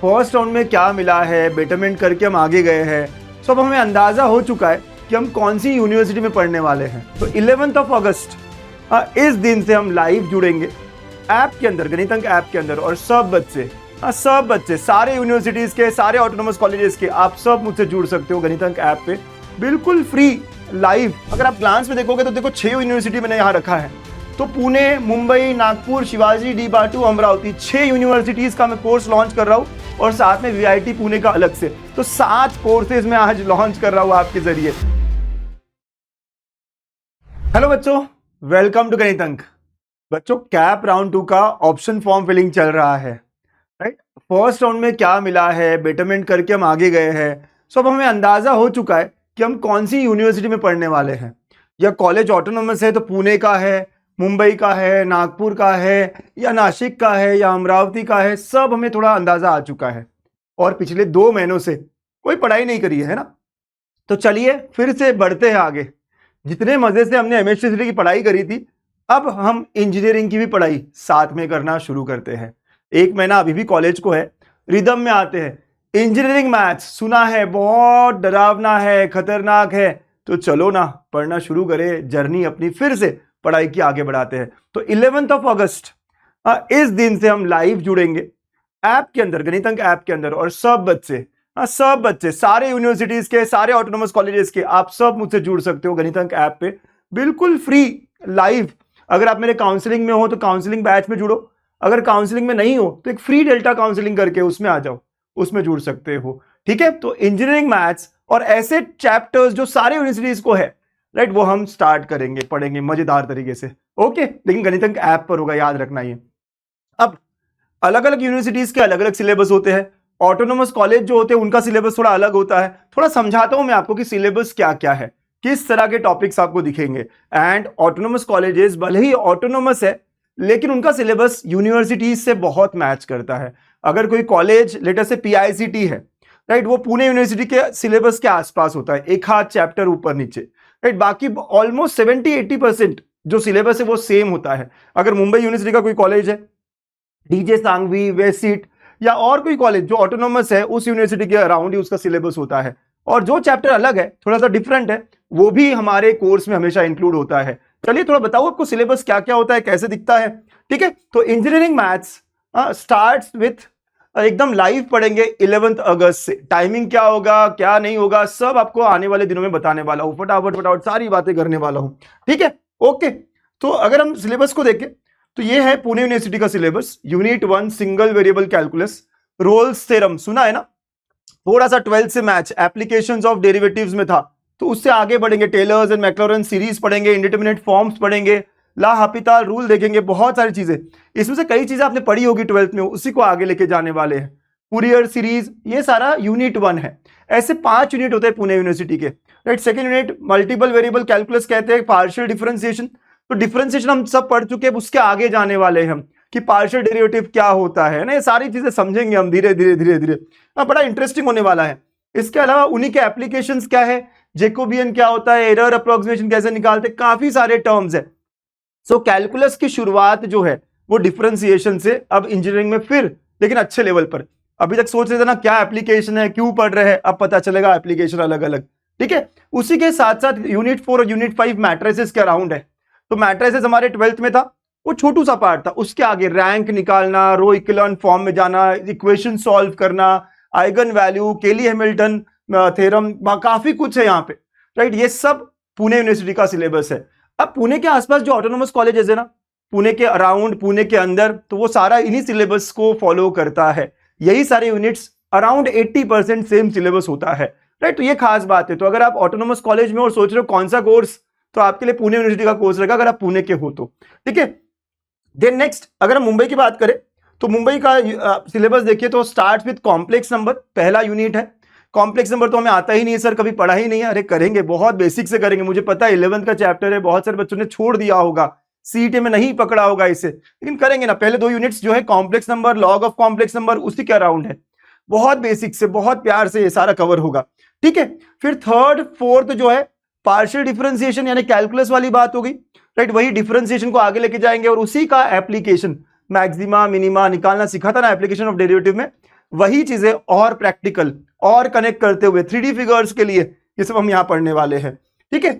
First round में क्या मिला है, बेटरमेंट करके हम आगे गए हैं, सब हमें अंदाज़ा हो चुका है कि हम कौन सी यूनिवर्सिटी में पढ़ने वाले हैं। तो 11 अगस्त इस दिन से हम लाइव जुड़ेंगे ऐप के अंदर, गणित अंक ऐप के अंदर। और सब बच्चे सारे यूनिवर्सिटीज़ के, सारे ऑटोनोमस कॉलेजेस के, आप सब मुझसे जुड़ सकते हो गणित अंक ऐप पे, बिल्कुल फ्री लाइव। अगर आप ग्लांस में देखोगे तो देखो 6 यूनिवर्सिटी मैंने यहाँ रखा है। तो पुणे, मुंबई, नागपुर, शिवाजी, डी बाटू, अमरावती, 6 यूनिवर्सिटीज़ का मैं कोर्स लॉन्च कर रहा हूँ और साथ में वीआईटी पुणे का अलग से। तो 7 कोर्सेज मैं आज लॉन्च कर रहा हूँ आपके जरिए। हेलो बच्चों, वेलकम टू गणित अंक। बच्चों, कैप राउंड 2 का ऑप्शन फॉर्म फिलिंग चल रहा है, राइट। फर्स्ट राउंड में क्या मिला है, बेटरमेंट करके हम आगे गए हैं, सब हमें अंदाजा हो चुका है कि हम कौन सी यूनिवर्सिटी में पढ़ने वाले हैं। या कॉलेज ऑटोनोमस है तो पुणे का है, मुंबई का है, नागपुर का है, या नासिक का है, या अमरावती का है, सब हमें थोड़ा अंदाजा आ चुका है। और पिछले 2 महीनों से कोई पढ़ाई नहीं करी है ना। तो चलिए फिर से बढ़ते हैं आगे। जितने मजे से हमने एमएससी की पढ़ाई करी थी, अब हम इंजीनियरिंग की भी पढ़ाई साथ में करना शुरू करते हैं। 1 महीना अभी भी कॉलेज को है, रिदम में आते हैं। इंजीनियरिंग मैथ्स सुना है बहुत डरावना है, खतरनाक है, तो चलो ना पढ़ना शुरू करें, जर्नी अपनी फिर से पढ़ाई की आगे बढ़ाते हैं। तो 11 अगस्त इस दिन से हम लाइव जुड़ेंगे ऐप के अंदर, गणित अंक ऐप के अंदर। और सब बच्चे सारे यूनिवर्सिटीज के, सारे ऑटोनोमस कॉलेजेस के, आप सब मुझसे जुड़ सकते हो गणित अंक ऐप पे, बिल्कुल फ्री लाइव। अगर आप मेरे काउंसलिंग में हो तो काउंसलिंग बैच में जुड़ो, अगर काउंसलिंग में नहीं हो तो एक फ्री डेल्टा काउंसलिंग करके उसमें आ जाओ, उसमें जुड़ सकते हो, ठीक है। तो इंजीनियरिंग मैथ्स और ऐसे चैप्टर्स जो सारे यूनिवर्सिटीज को है, राइट, वो हम स्टार्ट करेंगे, पढ़ेंगे मजेदार तरीके से, ओके। लेकिन गणित अंक ऐप पर होगा, याद रखना ये। अब अलग अलग यूनिवर्सिटीज के अलग अलग सिलेबस होते हैं। ऑटोनोमस कॉलेज जो होते हैं उनका सिलेबस थोड़ा अलग होता है। थोड़ा समझाता हूं मैं आपको कि सिलेबस क्या क्या है, किस तरह के टॉपिक्स आपको दिखेंगे। एंड ऑटोनोमस कॉलेजेस भले ही ऑटोनोमस है, लेकिन उनका सिलेबस यूनिवर्सिटीज से बहुत मैच करता है। अगर कोई कॉलेज लेटर से पीआईसीटी है, राइट, वो पुणे यूनिवर्सिटी के सिलेबस के आसपास होता है, एक हाथ चैप्टर ऊपर नीचे, राइट। बाकी ऑलमोस्ट 70-80% जो सिलेबस है वो सेम होता है। अगर मुंबई यूनिवर्सिटी का कोई कॉलेज है, डीजे सांघवी, वेसीट, या और कोई कॉलेज जो ऑटोनोमस है, उस यूनिवर्सिटी के अराउंड ही उसका सिलेबस होता है। और जो चैप्टर अलग है, थोड़ा सा डिफरेंट है, वो भी हमारे कोर्स में हमेशा इंक्लूड होता है। चलिए थोड़ा बताओ आपको सिलेबस क्या क्या होता है, कैसे दिखता है, ठीक है। तो इंजीनियरिंग मैथ्स स्टार्ट्स विथ एकदम लाइव पढ़ेंगे 11 अगस्त से। टाइमिंग क्या होगा, क्या नहीं होगा, सब आपको आने वाले दिनों में बताने वाला हूं। फटाफट सारी बातें करने वाला हूं, ठीक है, ओके। तो अगर हम सिलेबस को देखें तो ये है पुणे यूनिवर्सिटी का syllabus. Unit 1 single variable calculus, Rolle's theorem सुना है ना, थोड़ा सा 12th से मैच, एप्लीकेशंस ऑफ डेरिवेटिव्स में था, तो उससे आगे बढ़ेंगे। टेलर्स एंड मैक्लॉरेन सीरीज पढ़ेंगे, इंडिटरमिनेट फॉर्म्स पढ़ेंगे, ला हापिताल रूल देखेंगे, बहुत सारी चीजें। इसमें से कई चीजें आपने पढ़ी होगी 12th में, उसी को आगे लेके जाने वाले हैं। फूरियर सीरीज, ये सारा यूनिट 1 है। ऐसे 5 यूनिट होते हैं पुणे यूनिवर्सिटी के, right. Second unit multiple variable calculus कहते हैं, पार्शियल डिफरेंशिएशन। तो डिफरेंशिएशन हम सब पढ़ चुके हैं, उसके आगे जाने वाले हैं हम कि पार्शियल डेरिवेटिव क्या होता है ना, ये सारी चीजें समझेंगे हम धीरे धीरे। बड़ा इंटरेस्टिंग होने वाला है। इसके अलावा उन्हीं के एप्लीकेशंस क्या है, जैकोबियन क्या होता है, एरर अप्रोक्सीमेशन कैसे निकालते, काफी सारे टर्म्स है। सो कैलकुलस की शुरुआत जो है वो डिफरेंशिएशन से, अब इंजीनियरिंग में फिर, लेकिन अच्छे लेवल पर। अभी तक सोच रहे थे ना क्या एप्लीकेशन है, क्यों पढ़ रहे हैं, अब पता चलेगा एप्लीकेशन अलग अलग, ठीक है। उसी के साथ साथ यूनिट 4 और यूनिट 5 मैट्रिसेस के अराउंड है। तो मैट्रिसेस हमारे 12th में था, वो छोटू सा पार्ट था। उसके आगे रैंक निकालना, रो इक्विवेलेंट फॉर्म में जाना, इक्वेशन सॉल्व करना, आइगन वैल्यू, केली हैमिल्टन थ्योरम, काफी कुछ है यहाँ पे, राइट। ये सब पुणे यूनिवर्सिटी का सिलेबस है। अब पुणे के आसपास जो ऑटोनोमस कॉलेजेस है ना, पुणे के अराउंड, पुणे के अंदर, तो वो सारा इन्हीं सिलेबस को फॉलो करता है। यही सारे यूनिट्स अराउंड 80% सेम सिलेबस होता है, राइट। तो ये खास बात है। तो अगर आप ऑटोनोमस कॉलेज में और सोच रहे हो कौन सा कोर्स, तो आपके लिए पुणे यूनिवर्सिटी का कोर्स रहेगा, अगर आप पुणे के हो तो, ठीक है। देन नेक्स्ट अगर हम मुंबई की बात करें तो मुंबई का सिलेबस देखिए तो स्टार्ट विद कॉम्प्लेक्स नंबर, पहला यूनिट है। कॉम्प्लेक्स नंबर तो हमें आता ही नहीं है सर, कभी पढ़ा ही नहीं है। अरे करेंगे, बहुत बेसिक से करेंगे, मुझे पता है 11th का चैप्टर है, बहुत सारे बच्चों ने छोड़ दिया होगा, सीईटी में नहीं पकड़ा होगा इसे, लेकिन करेंगे ना। पहले 2 यूनिट्स जो है complex number, log of complex number, उसी के अराउंड है। बहुत बेसिक से, बहुत प्यार से ये सारा कवर होगा, ठीक है। फिर 3rd 4th जो है पार्शियल डिफरेंशिएशन यानी कैलकुलस वाली बात होगी, राइट। वही डिफरेंशिएशन को आगे लेके जाएंगे और उसी का एप्लीकेशन, मैक्सिमा मिनिमा निकालना सिखा था ना एप्लीकेशन ऑफ डेरिवेटिव में, वही चीजें और प्रैक्टिकल और कनेक्ट करते हुए 3D फिगर्स के लिए ये सब हम यहाँ पढ़ने वाले हैं, ठीक है।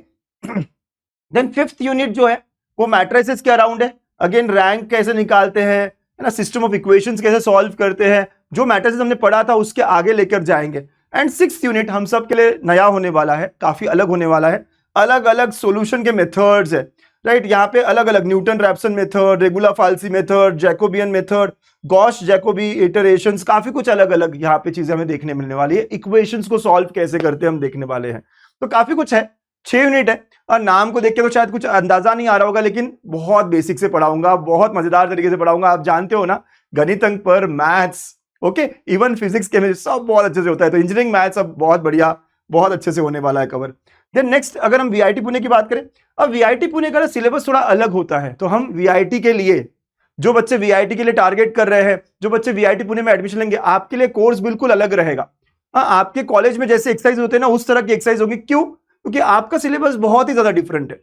देन फिफ्थ यूनिट जो है वो मैट्रिसेस के अराउंड है। अगेन रैंक कैसे निकालते हैं, है ना, सिस्टम ऑफ इक्वेशंस कैसे सॉल्व करते हैं, जो मैट्रिसेस हमने पढ़ा था उसके आगे लेकर जाएंगे। एंड सिक्स्थ यूनिट हम सब के लिए नया होने वाला है, काफी अलग होने वाला है, अलग अलग सॉल्यूशन के मेथड्स है, राइट। यहाँ पे अलग अलग Newton Raphson method, regula falsi method, Jacobian method, Gauss Jacobi iterations, काफी कुछ अलग अलग यहाँ पे चीजें हमें देखने मिलने वाली है। इक्वेशंस को सॉल्व कैसे करते हैं हम देखने वाले हैं, तो काफी कुछ है। 6 यूनिट है और नाम को देख के तो शायद कुछ अंदाजा नहीं आ रहा होगा, लेकिन बहुत बेसिक से पढ़ाऊंगा, बहुत मजेदार तरीके से पढ़ाऊंगा। आप जानते हो ना, गणित अंक पर maths, okay, even physics chemistry सब बहुत अच्छे से होता है, तो इंजीनियरिंग मैथ्स अब बहुत बढ़िया, बहुत अच्छे से होने वाला है कवर। देन नेक्स्ट अगर हम वीआईटी पुणे की बात करें, अब वीआईटी पुणे का सिलेबस थोड़ा अलग होता है, तो हम वीआईटी के लिए, जो बच्चे वीआईटी के लिए टारगेट कर रहे हैं, जो बच्चे वीआईटी पुणे में एडमिशन लेंगे, आपके लिए कोर्स बिल्कुल अलग रहेगा। हाँ, आपके कॉलेज में जैसे एक्सरसाइज होते हैं ना, उस तरह की एक्सरसाइज होगी। क्यों? क्योंकि आपका सिलेबस बहुत ही ज्यादा डिफरेंट है।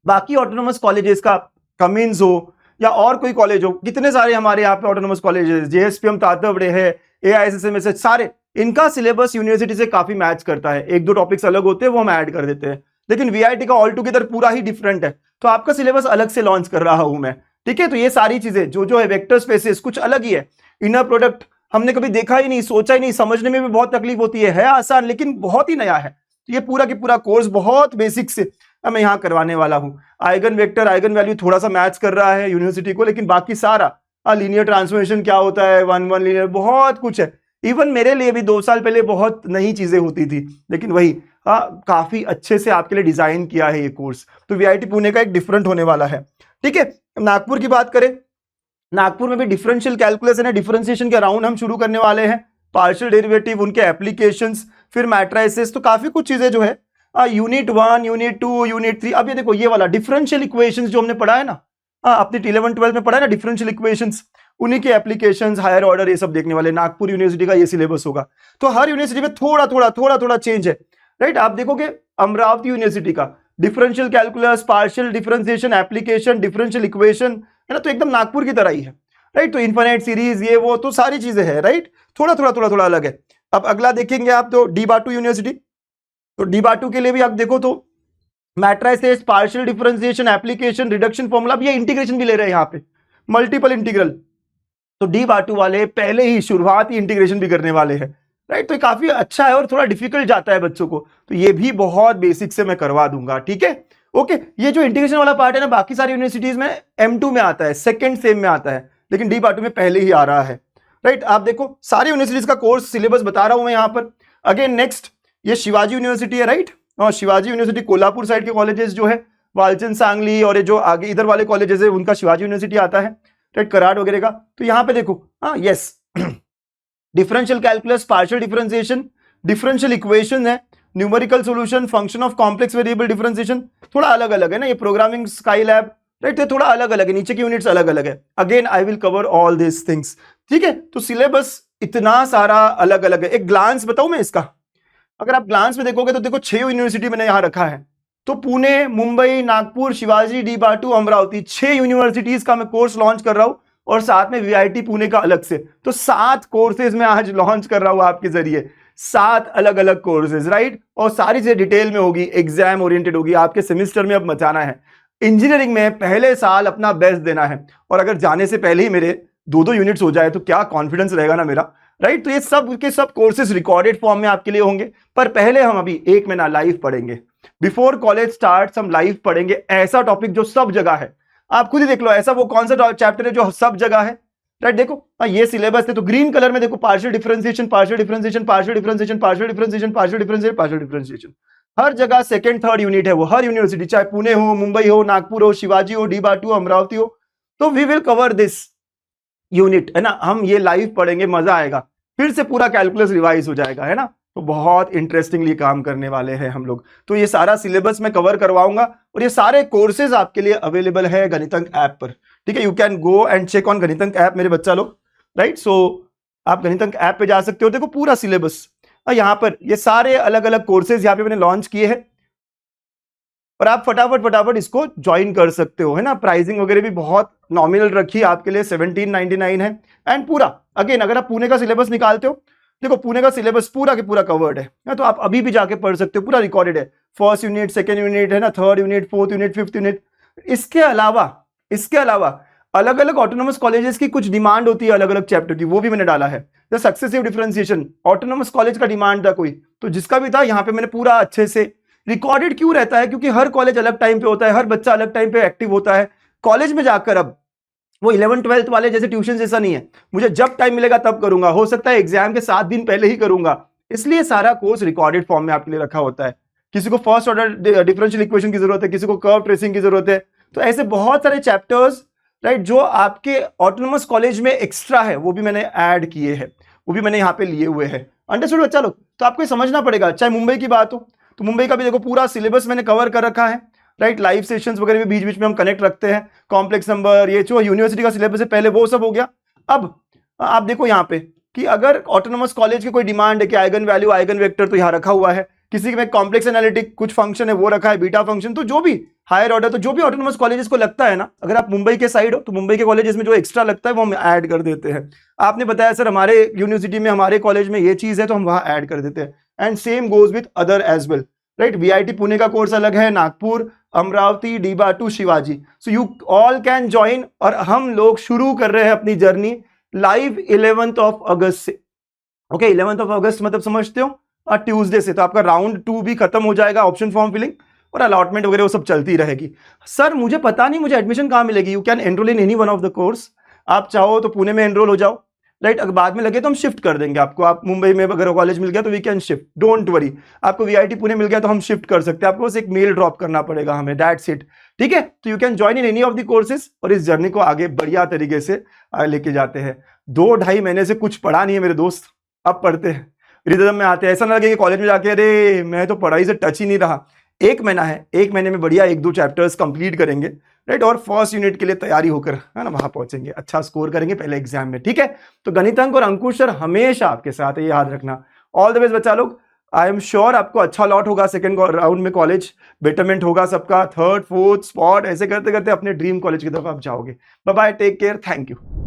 बाकी ऑटोनोमस कॉलेजेस का, कमिंस हो या और कोई कॉलेज हो, कितने सारे हमारे यहाँ पे ऑटोनोमस कॉलेजेस, जेएसपीएम तातवड़े है, एआईएसएसएम, सारे इनका सिलेबस यूनिवर्सिटी से काफी मैच करता है। एक दो टॉपिक्स अलग होते हैं वो हम ऐड कर देते हैं, लेकिन वीआईटी का ऑल टुगेदर पूरा ही डिफरेंट है, तो आपका सिलेबस अलग से लॉन्च कर रहा हूं मैं, ठीक है। तो ये सारी चीजें जो है, वेक्टर स्पेसेस कुछ अलग ही है, इनर प्रोडक्ट हमने कभी देखा ही नहीं, सोचा ही नहीं, समझने में भी बहुत तकलीफ होती है आसान, लेकिन बहुत ही नया है। तो ये पूरा की पूरा कोर्स बहुत बेसिक से मैं यहाँ करवाने वाला हूँ। आइगन वेक्टर, आइगन वैल्यू थोड़ा सा मैच कर रहा है यूनिवर्सिटी को, लेकिन बाकी सारा लीनियर ट्रांसफॉर्मेशन क्या होता है, वन वन लीनियर, बहुत कुछ है। इवन मेरे लिए भी 2 साल पहले बहुत नई चीजें होती थी, लेकिन वही काफी अच्छे से आपके लिए डिजाइन किया है ये कोर्स। तो वीआईटी पुणे का एक डिफरेंट होने वाला है, ठीक है। नागपुर की बात करें, नागपुर में भी डिफरेंशियल कैलकुलस है, डिफरेंशिएशन के राउंड हम शुरू करने वाले हैं, पार्शियल डेरिवेटिव, उनके एप्लीकेशंस, फिर मैट्रिसेस, तो काफी कुछ चीजें जो है यूनिट 1, यूनिट 2, यूनिट 3। अब ये देखो, ये वाला डिफरेंशियल इक्वेशंस जो हमने पढ़ा है ना, अपनी 11-12 में पढ़ा है ना डिफरेंशियल इक्वेशंस, उन्हीं के एप्लीकेशंस, हायर ऑर्डर, ये सब देखने वाले। नागपुर यूनिवर्सिटी का ये सिलेबस होगा। तो हर यूनिवर्सिटी में थोड़ा थोड़ा चेंज है, राइट। आप देखोगे अमरावती यूनिवर्सिटी का differential calculus, partial differentiation, application, differential equation, है ना, तो एकदम नागपुर की तरह ही है, राइट। तो इन्फिनिट सीरीज, ये वो, तो सारी चीजें है, राइट। थोड़ा अलग है। अब अगला देखेंगे आप तो डी बाटू यूनिवर्सिटी, तो डी बाटू के लिए भी आप देखो तो matrices, partial differentiation, application, reduction formula, अब ये इंटीग्रेशन भी ले रहे हैं यहाँ पे, मल्टीपल इंटीग्रल। तो डी बाटू वाले पहले ही शुरुआती इंटीग्रेशन भी करने वाले हैं, राइट। तो ये काफी अच्छा है और थोड़ा डिफिकल्ट जाता है बच्चों को, तो ये भी बहुत बेसिक से मैं करवा दूंगा, ठीक है, ओके। ये जो इंटीग्रेशन वाला पार्ट है ना, बाकी सारी यूनिवर्सिटीज में M2 में आता है, सेकंड सेम में आता है, लेकिन डी बाटू में पहले ही आ रहा है, राइट। आप देखो सारी यूनिवर्सिटीज का कोर्स सिलेबस बता रहा हूं मैं यहाँ पर। अगेन नेक्स्ट, ये शिवाजी यूनिवर्सिटी है, राइट। और शिवाजी यूनिवर्सिटी कोल्हापुर साइड के कॉलेजेस जो है, वालचंद सांगली और ये जो आगे इधर वाले कॉलेजेस है, उनका शिवाजी यूनिवर्सिटी आता है, राइट, कराड़ वगैरह का। तो यहाँ पे देखो, yes, differential calculus, partial differentiation, differential equation है, numerical solution, function of complex variable differentiation, थोड़ा अलग अलग है ना, ये प्रोग्रामिंग स्काईलैब, राइट, ये थोड़ा अलग अलग है, नीचे की यूनिट्स अलग अलग है। Again I will cover all this things, ठीक है। तो सिलेबस इतना सारा अलग अलग है। एक ग्लांस बताऊं मैं इसका, अगर आप ग्लांस में देखोगे तो देखो 6 यूनिवर्सिटी मैंने यहां रखा है, तो पुणे, मुंबई, नागपुर, शिवाजी, डी बाटू, अमरावती, 6 यूनिवर्सिटीज का मैं कोर्स लॉन्च कर रहा हूं, और साथ में वीआईटी पुणे का अलग से, तो 7 कोर्सेज में आज लॉन्च कर रहा हूं आपके जरिए, 7 अलग अलग कोर्सेज, राइट। और सारी चीजें डिटेल में होगी, एग्जाम ओरिएंटेड होगी, आपके सेमेस्टर में अब मचाना है। इंजीनियरिंग में पहले साल अपना बेस्ट देना है, और अगर जाने से पहले ही मेरे 2-2 यूनिट्स हो जाए तो क्या कॉन्फिडेंस रहेगा ना मेरा, राइट। तो ये सब के सब कोर्सेज रिकॉर्डेड फॉर्म में आपके लिए होंगे, पर पहले हम अभी 1 महीना लाइव पढ़ेंगे, बिफोर कॉलेज स्टार्ट हम लाइव पढ़ेंगे ऐसा टॉपिक जो सब जगह है। आप खुद ही देख लो, ऐसा वो कौन सा चैप्टर है जो सब जगह है, राइट। देखो ये सिलेबस है, तो ग्रीन कलर में देखो, partial differentiation, partial differentiation, partial differentiation, partial differentiation, partial differentiation, partial differentiation, हर जगह सेकंड थर्ड यूनिट है वो, हर यूनिवर्सिटी, चाहे पुणे हो, मुंबई हो, नागपुर हो, शिवाजी हो, डी बाटू, अमरावती हो, तो we will cover this unit, है ना। हम ये लाइव पढ़ेंगे, मजा आएगा, फिर से पूरा कैलकुलस रिवाइज हो जाएगा, है ना। तो बहुत इंटरेस्टिंगली काम करने वाले हैं हम लोग। तो ये सारा सिलेबस मैं कवर करवाऊंगा, और ये सारे कोर्सेज आपके लिए अवेलेबल है गणितंक ऐप पर, ठीक है। You can go and check on Ganitank app मेरे बच्चा लोग, राइट। सो आप गणितंक ऐप पे जा सकते हो, देखो पूरा सिलेबस यहाँ पर, ये सारे अलग अलग कोर्सेज यहाँ पे मैंने लॉन्च किए हैं, और आप फटाफट फटाफट इसको ज्वाइन कर सकते हो, है ना। प्राइसिंग वगैरह भी बहुत नॉमिनल रखी है आपके लिए, 1799 है। एंड पूरा अगेन अगर आप पुणे का सिलेबस निकालते हो, देखो पुणे का सिलेबस पूरा के पूरा कवर्ड है, तो आप अभी भी जाके पढ़ सकते हो, पूरा रिकॉर्डेड है। फर्स्ट यूनिट, सेकेंड यूनिट, है ना, third unit, fourth unit, fifth unit. इसके अलावा अलग अलग ऑटोनोमस कॉलेजेस की कुछ डिमांड होती है अलग अलग चैप्टर की, वो भी मैंने डाला है। The successive differentiation, autonomous college का डिमांड था कोई, तो जिसका भी था यहाँ पे मैंने पूरा अच्छे से रिकॉर्डेड। क्यों रहता है? क्योंकि हर कॉलेज अलग टाइम पे होता है, हर बच्चा अलग टाइम पे एक्टिव होता है कॉलेज में जाकर। अब वो 11th-12th वाले जैसे ट्यूशन जैसा नहीं है, मुझे जब टाइम मिलेगा तब करूंगा, हो सकता है एग्जाम के 7 दिन पहले ही करूंगा। इसलिए सारा कोर्स रिकॉर्डेड फॉर्म में आपके लिए रखा होता है। किसी को फर्स्ट ऑर्डर डिफरेंशियल इक्वेशन की जरूरत है, किसी को कर्व ट्रेसिंग की जरूरत है, तो ऐसे बहुत सारे चैप्टर्स, राइट, जो आपके ऑटोनोमस कॉलेज में एक्स्ट्रा है, वो भी मैंने ऐड किए हैं, वो भी मैंने यहाँ पे लिए हुए हैं। अंडरस्टूड बच्चा लोग? तो आपको समझना पड़ेगा। चाहे मुंबई की बात हो, तो मुंबई का भी देखो पूरा सिलेबस मैंने कवर कर रखा है, राइट। लाइव सेशंस वगैरह भी बीच बीच में हम कनेक्ट रखते हैं, कॉम्प्लेक्स नंबर, ये जो यूनिवर्सिटी का सिलेबस है पहले वो सब हो गया। अब आप देखो यहाँ पे कि अगर ऑटोनोमस कॉलेज की कोई डिमांड है कि आइगन वैल्यू, आइगन वेक्टर, तो यहाँ रखा हुआ है। किसी में कॉम्प्लेक्स एनालिटिक कुछ फंक्शन है वो रखा है, बीटा फंक्शन, तो जो भी हायर ऑर्डर, तो जो भी ऑटोनोमस कॉलेजेस को लगता है ना, अगर आप मुंबई के साइड हो तो मुंबई के कॉलेजेस में जो एक्स्ट्रा लगता है वो हम ऐड कर देते हैं। आपने बताया सर हमारे यूनिवर्सिटी में, हमारे कॉलेज में ये चीज है, तो हम वहां ऐड कर देते हैं। And same goes with other as well, right. VIT Pune का कोर्स अलग है, Nagpur, Amravati, DBATU Shivaji, so you all can join. और हम लोग शुरू कर रहे हैं अपनी जर्नी लाइव 11 अगस्त से। ओके, 11 अगस्त मतलब समझते हो, ट्यूसडे से। तो आपका राउंड 2 भी खत्म हो जाएगा, ऑप्शन फॉर्म फिलिंग और अलॉटमेंट वगैरह वो सब चलती रहेगी। सर मुझे पता नहीं मुझे एडमिशन कहाँ मिलेगी। You can enrol in any one of the course. आप चाहो तो पुणे में एनरोल हो जाओ, राइट। अगर बाद में लगे तो हम शिफ्ट कर देंगे आपको। आप मुंबई में अगर कॉलेज मिल गया तो we can shift, don't worry. आपको वीआईटी पुणे मिल गया तो हम शिफ्ट कर सकते हैं, आपको बस एक मेल ड्रॉप करना पड़ेगा हमें, दैट्स इट। ठीक है, तो you can join in any of the courses और इस जर्नी को आगे बढ़िया तरीके से लेके जाते हैं। 2-2.5 महीने से कुछ पढ़ा नहीं है मेरे दोस्त, अब पढ़ते हैं, रिदम में आते हैं। ऐसा ना लगे कि कॉलेज में जाके अरे मैं तो पढ़ाई से टच ही नहीं रहा। 1 महीना है, 1 महीने में बढ़िया 1-2 चैप्टर्स कंप्लीट करेंगे, राइट। और फर्स्ट यूनिट के लिए तैयारी होकर, है ना, वहां पहुंचेंगे, अच्छा स्कोर करेंगे पहले एग्जाम में। ठीक है, तो गणित अंक और अंकुश सर हमेशा आपके साथ है, ये याद रखना। ऑल द बेस्ट बच्चा लोग। आई एम श्योर आपको अच्छा लॉट होगा, सेकंड राउंड में कॉलेज बेटरमेंट होगा सबका, थर्ड फोर्थ स्पॉट, ऐसे करते करते अपने ड्रीम कॉलेज की तरफ आप जाओगे। Bye bye, take care, thank you.